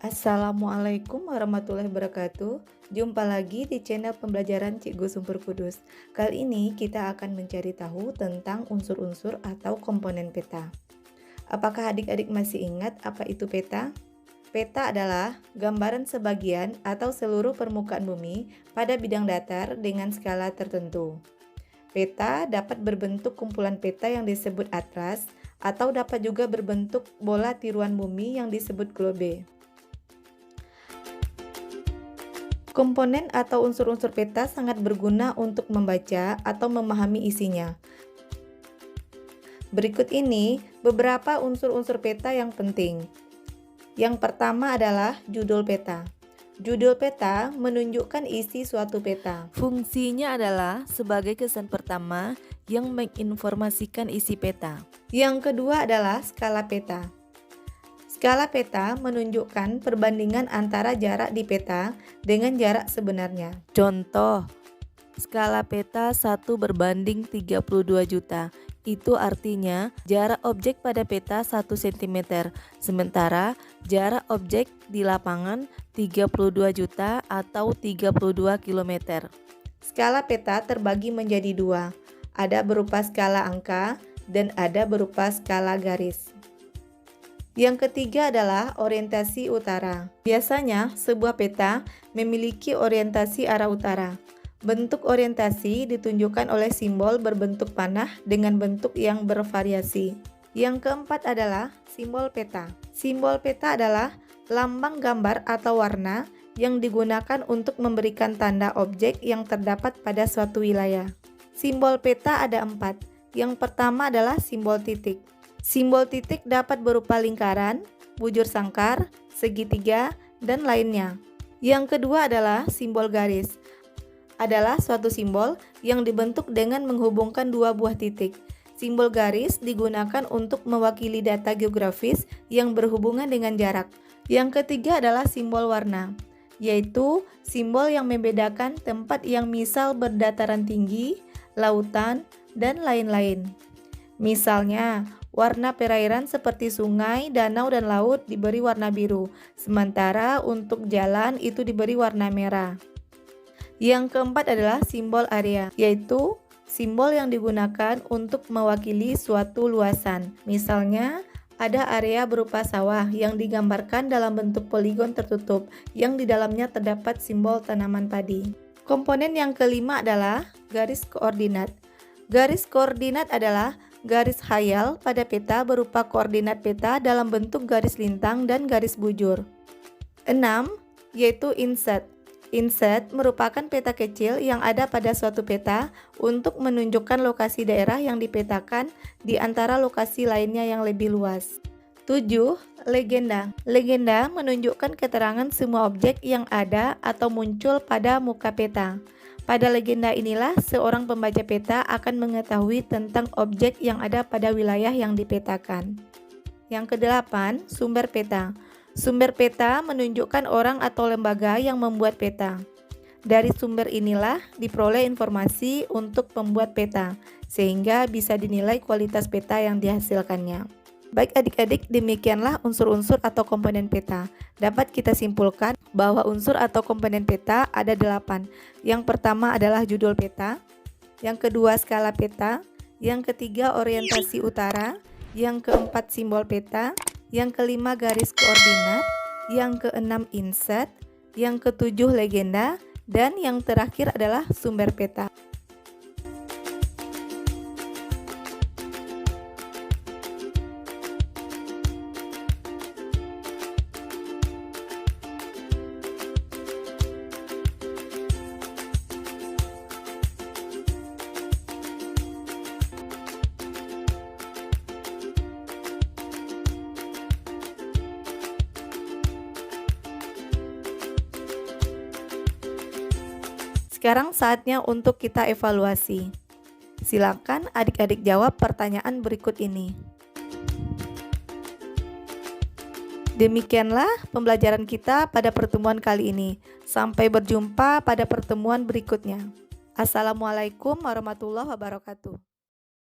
Assalamualaikum warahmatullahi wabarakatuh. Jumpa lagi di channel pembelajaran Cikgu Sumber Kudus. Kali ini kita akan mencari tahu tentang unsur-unsur atau komponen peta. Apakah adik-adik masih ingat apa itu peta? Peta adalah gambaran sebagian atau seluruh permukaan bumi pada bidang datar dengan skala tertentu. Peta dapat berbentuk kumpulan peta yang disebut atlas atau dapat juga berbentuk bola tiruan bumi yang disebut globe. Komponen atau unsur-unsur peta sangat berguna untuk membaca atau memahami isinya. Berikut ini beberapa unsur-unsur peta yang penting. Yang pertama adalah judul peta. Judul peta menunjukkan isi suatu peta. Fungsinya adalah sebagai kesan pertama yang menginformasikan isi peta. Yang kedua adalah skala peta. Skala peta menunjukkan perbandingan antara jarak di peta dengan jarak sebenarnya. Contoh, skala peta 1 berbanding 32 juta. Itu artinya jarak objek pada peta 1 cm, sementara jarak objek di lapangan 32 juta atau 32 km. Skala peta terbagi menjadi dua, ada berupa skala angka dan ada berupa skala garis. Yang ketiga adalah orientasi utara. Biasanya sebuah peta memiliki orientasi arah utara. Bentuk orientasi ditunjukkan oleh simbol berbentuk panah dengan bentuk yang bervariasi. Yang keempat adalah simbol peta. Simbol peta adalah lambang gambar atau warna yang digunakan untuk memberikan tanda objek yang terdapat pada suatu wilayah. Simbol peta ada 4. Yang pertama adalah simbol titik. Simbol titik dapat berupa lingkaran, bujur sangkar, segitiga, dan lainnya. Yang kedua adalah simbol garis. Adalah suatu simbol yang dibentuk dengan menghubungkan dua buah titik. Simbol garis digunakan untuk mewakili data geografis yang berhubungan dengan jarak. Yang ketiga adalah simbol warna, yaitu simbol yang membedakan tempat yang misal berdataran tinggi, lautan, dan lain-lain. Misalnya, warna perairan seperti sungai, danau, dan laut diberi warna biru, sementara untuk jalan itu diberi warna merah. Yang keempat adalah simbol area, yaitu simbol yang digunakan untuk mewakili suatu luasan. Misalnya, ada area berupa sawah yang digambarkan dalam bentuk poligon tertutup, yang di dalamnya terdapat simbol tanaman padi. Komponen yang kelima adalah garis koordinat. Garis koordinat adalah garis khayal pada peta berupa koordinat peta dalam bentuk garis lintang dan garis bujur. 6. Yaitu inset. Inset merupakan peta kecil yang ada pada suatu peta untuk menunjukkan lokasi daerah yang dipetakan di antara lokasi lainnya yang lebih luas. 7. Legenda. Legenda menunjukkan keterangan semua objek yang ada atau muncul pada muka peta. Pada legenda inilah seorang pembaca peta akan mengetahui tentang objek yang ada pada wilayah yang dipetakan. Yang kedelapan, sumber peta. Sumber peta menunjukkan orang atau lembaga yang membuat peta. Dari sumber inilah diperoleh informasi untuk pembuat peta, sehingga bisa dinilai kualitas peta yang dihasilkannya. Baik adik-adik, demikianlah unsur-unsur atau komponen peta. Dapat kita simpulkan bahwa unsur atau komponen peta ada 8. Yang pertama adalah judul peta, yang kedua skala peta, yang ketiga orientasi utara, yang keempat simbol peta, yang kelima garis koordinat, yang keenam inset, yang ketujuh legenda, dan yang terakhir adalah sumber peta. Sekarang saatnya untuk kita evaluasi. Silakan adik-adik jawab pertanyaan berikut ini. Demikianlah pembelajaran kita pada pertemuan kali ini. Sampai berjumpa pada pertemuan berikutnya. Assalamualaikum warahmatullahi wabarakatuh.